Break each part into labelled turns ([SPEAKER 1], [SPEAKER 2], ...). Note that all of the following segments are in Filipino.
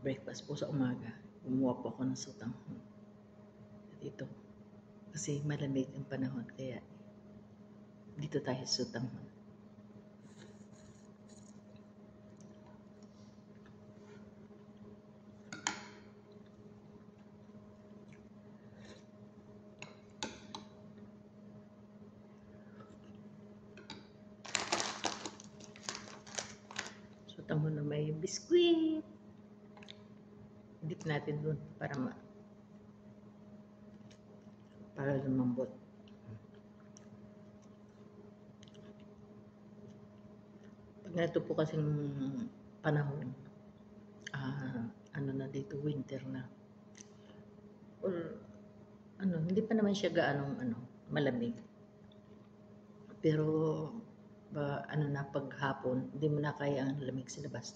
[SPEAKER 1] breakfast po sa umaga. Gumawa po ako ng sotanghon. Dito. Kasi malamig ang panahon, kaya dito tayo sa sotanghon. Sotanghon na may biskwit. Dip natin dun para lumambot. Pag nato po kasing panahon, ano na dito, winter na. Or hindi pa naman siya gaanong malamig. Pero pag hapon, hindi mo na kaya ang lamig sa labas.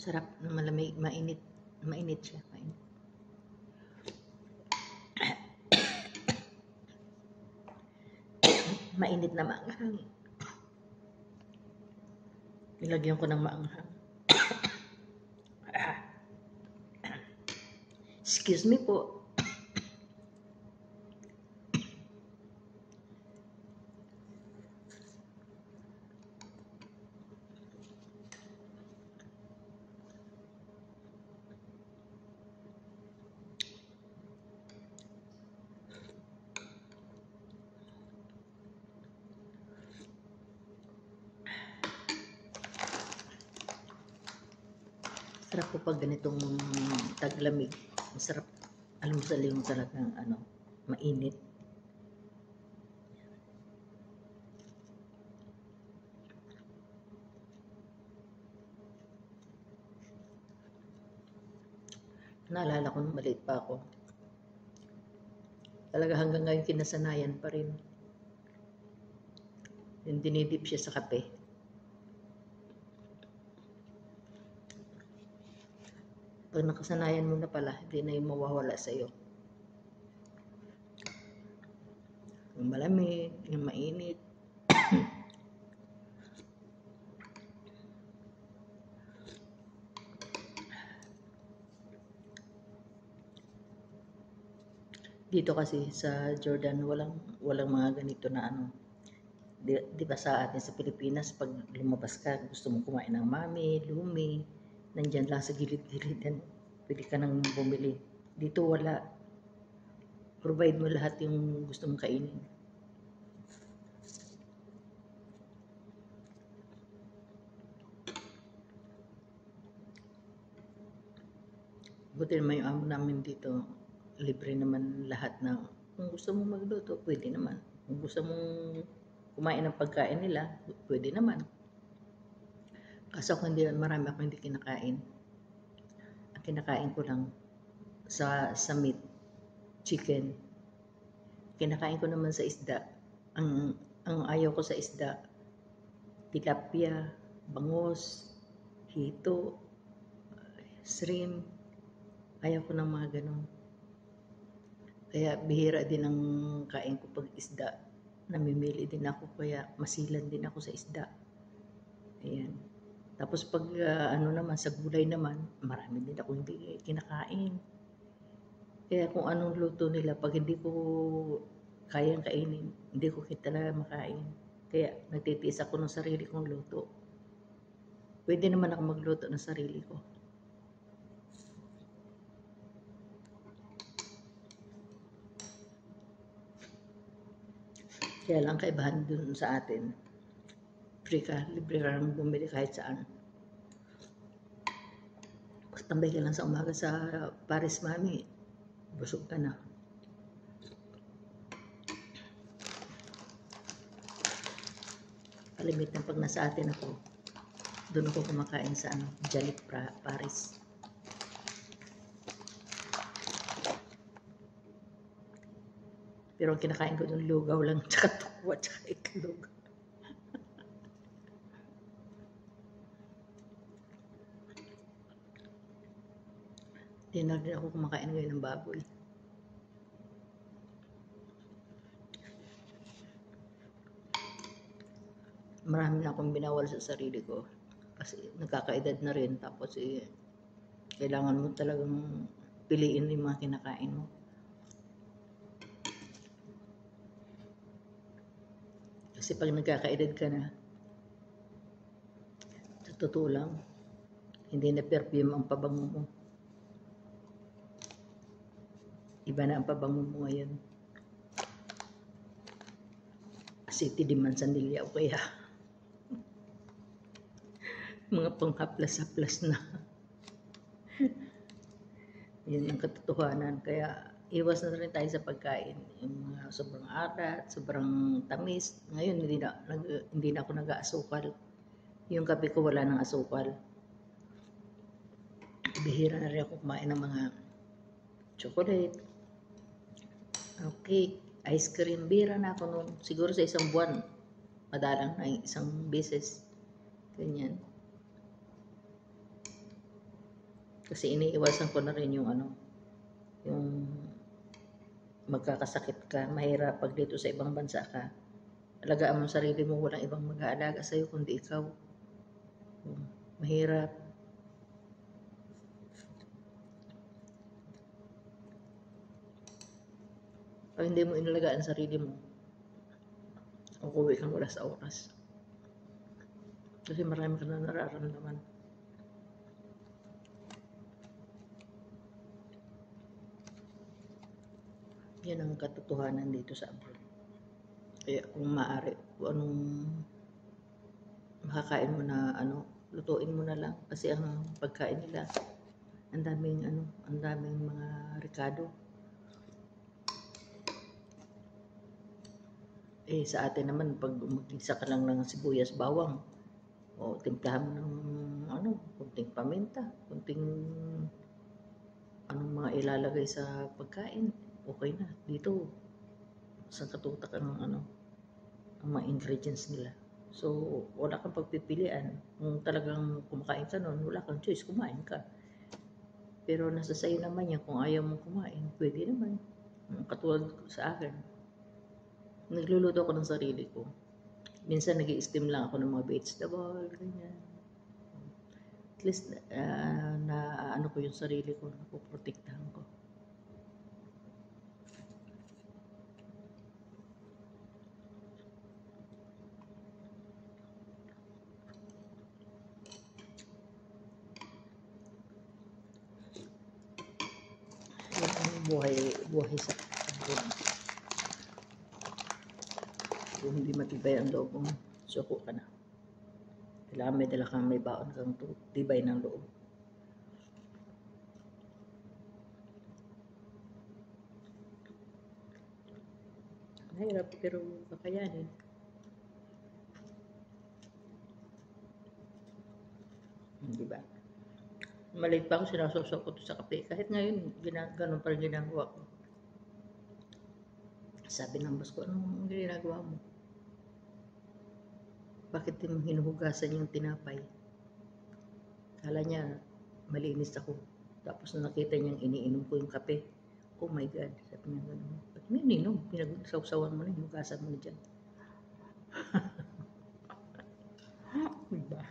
[SPEAKER 1] Sarap na malamig, mainit siya, mainit. Mainit na maanghang. Nilagyan ko ng maanghang. Excuse me po. Sarap po pag ganitong taglamig. Masarap almusal yung talagang mainit. Naalala ko nung maliit pa ako. Talaga hanggang ngayon kinasanayan pa rin. Yung dinidip siya sa kape. Pag nakasanayan mo na pala, hindi na yung mawawala sa iyo. Yung malamig, yung mainit. Dito kasi sa Jordan, walang mga ganito na Di ba sa atin sa Pilipinas, pag lumabas ka, gusto mong kumain ng mami, lumi, nandyan lang sa gilid-gilid, pwede ka nang bumili. Dito wala. Provide mo lahat yung gusto mong kainin. Buti naman yung amo namin dito, libre naman lahat na kung gusto mong magluto, pwede naman. Kung gusto mong kumain ng pagkain nila, pwede naman. Kaso kung marami ako hindi kinakain. Ang kinakain ko lang sa meat, chicken. Kinakain ko naman sa isda. Ang ayaw ko sa isda, tilapia, bangus, hito, shrimp. Ayaw ko ng mga ganon. Kaya bihira din ang kain ko pag isda. Namimili din ako, kaya masilan din ako sa isda. Ayan. Tapos pag naman sa gulay naman, marami din ako hindi kinakain. Kaya kung anong luto nila, pag hindi ko kayang kainin, hindi ko talaga makain. Kaya nagtitiis ako ng sarili kong luto. Pwede naman ako magluto ng sarili ko. Kaya lang kaibahan dun sa atin. Free ka, libre ka lang bumili kahit saan. Pag tambay ka lang sa umaga sa Paris Mami, busog ka na. Kalimitan pag nasa atin ako, doon ako kumakain sa Jalip Paris. Pero ang kinakain ko doon, lugaw lang, tsaka tukwa, tsaka iklog. Hindi na rin ako kumakain ngayon ng baboy. Marami na akong binawal sa sarili ko. Kasi nagkakaedad na rin. Tapos kailangan mo talagang piliin yung mga kinakain mo. Kasi pag nagkakaedad ka na, sa totoo lang, hindi na perfume ang pabango mo. Iba na ang pabango mo ngayon. City di Manzanilla o kaya mga panghaplas-haplas na. Yun ang katotohanan. Kaya iwas na rin tayo sa pagkain. Yung mga sobrang alat, sobrang tamis. Ngayon hindi na ako nag-aasukal. Yung kape ko wala ng asukal. Bihira na rin ako kumain ng mga chocolate, cake, ice cream. Bihira na ako noon. Siguro sa isang buwan, madalang na isang beses. Ganyan. Kasi iniiwasan ko na rin yung yung magkakasakit ka, mahirap pag dito sa ibang bansa ka. Alagaan mo sarili mo, walang ibang mag-aalaga sa'yo kundi ikaw. Mahirap. Pag hindi mo inalagaan sarili mo, uuwi kang wala sa oras. Kasi marami ka na nararamdaman. Yan ang katotohanan dito sa abroad. Kaya kung maaari, kung anong makakain mo na lutuin mo na lang. Kasi ang pagkain nila, ang daming mga rekado. Sa atin naman, pag mag-isa ka lang ng sibuyas, bawang, o timplahan mo ng kunting paminta, kunting mga ilalagay sa pagkain, okay na. Dito, sa katutak ang mga ingredients nila. So, wala kang pagpipilian. Kung talagang kumakain ka nun, wala kang choice, kumain ka. Pero nasa sayo naman yan, kung ayaw mong kumain, pwede naman. Katulad sa akin, nagluluto ako ng sarili ko. Minsan nag-i-steam lang ako ng mga vegetable, ganyan. At least, ko yung sarili ko, napoprotektahan ko. Buhay sa kung hindi matibay ang loob mo, suko ka na. Kailangan may dala kang may baon kang tibay ng loob. Mahirap pero kakayanin. Diba? Maliit pa ako, sinasawsaw ko to sa kape. Kahit ngayon, ganun pa rin ginagawa ko. Sabi ng boss ko, anong ginagawa mo? Bakit di mo hinuhugasan yung tinapay? Kala niya, malinis ako. Tapos na nakita niyang iniinom ko yung kape. Oh my God, sabi niya gano'n. Ba't mo ininom? Pinagsawsawan mo na, hinugasan mo na dyan. Diba?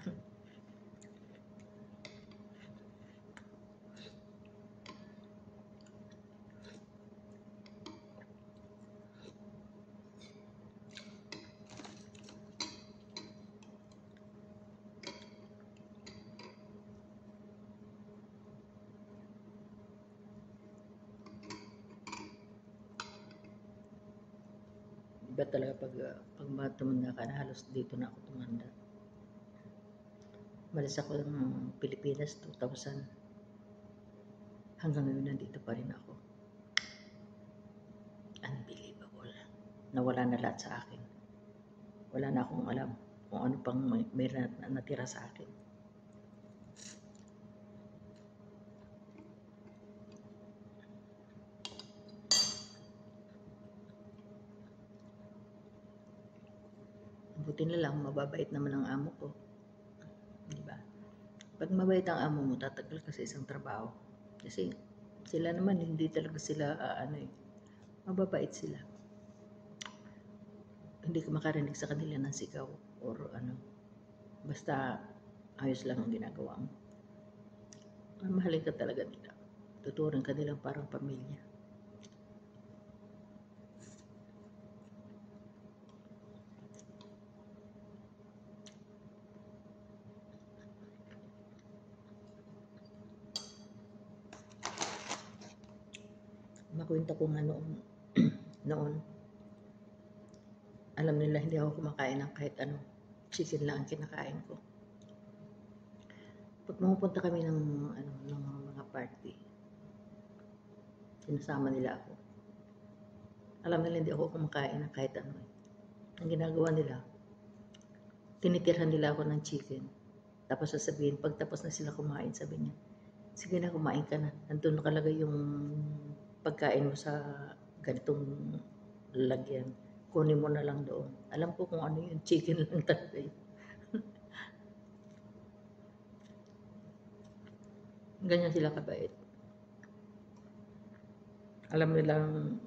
[SPEAKER 1] Iba talaga pag tumanda ka na, halos dito na ako tumanda. Malis ako ng Pilipinas 2000. Hanggang ngayon nandito pa rin ako. Unbelievable. Nawala na lahat sa akin. Wala na akong alam kung ano pang may natira sa akin. Buti na lang, mababait naman ang amo ko. Diba? Pag mabait ang amo mo, tatagal ka sa isang trabaho. Kasi Sila naman, hindi talaga sila, mababait sila. Hindi ka makarinig sa kanila ng sigaw or ano. Basta ayos lang ang ginagawa mo. Mahalin ka talaga nila. Tuturing ka nilang parang pamilya. Makwento ko nga noon, alam nila hindi ako kumakain ng kahit ano. Chicken lang ang kinakain ko. Pag pumupunta kami ng mga party, sinasama nila ako. Alam nila hindi ako kumakain ng kahit ano. Ang ginagawa nila, tinitirhan nila ako ng chicken. Tapos sasabihin, pag tapos na sila kumain, sabi niya, sige na, kumain ka na. Nandun nakalagay yung pagkain mo sa ganitong lalagyan. Kunin mo na lang doon. Alam ko kung ano yung chicken lang talaga yun. Ganyan sila kabait. Alam nilang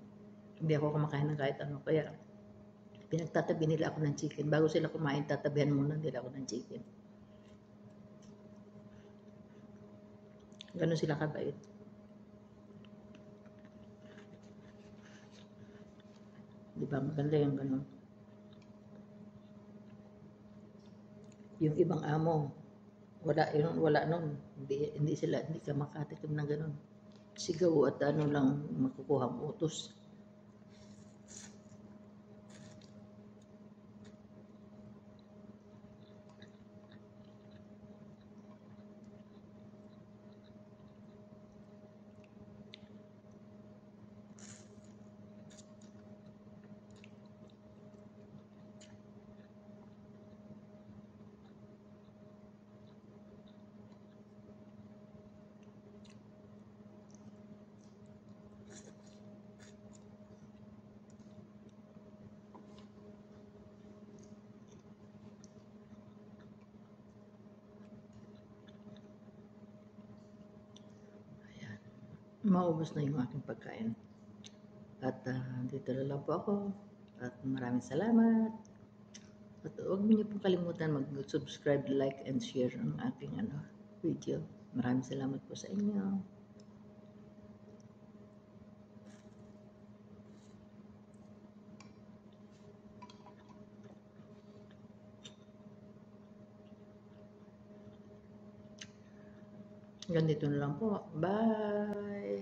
[SPEAKER 1] hindi ako kumakain ng kahit ano. Kaya pinagtatabi nila ako ng chicken. Bago sila kumain, tatabihan muna nila ako ng chicken. Ganon sila kabait. Di ba? Maganda yung ganon. Yung ibang amo, wala nun. Hindi ka makatikim ng ganon. Sigaw at ano lang makukuha ang utos. Ayan. Maubos na yung aking pagkain. At dito na lang po ako. At maraming salamat. At huwag niyo po kalimutan mag-subscribe, like, and share ang aking video. Maraming salamat po sa inyo. Ganito na lang po. Bye!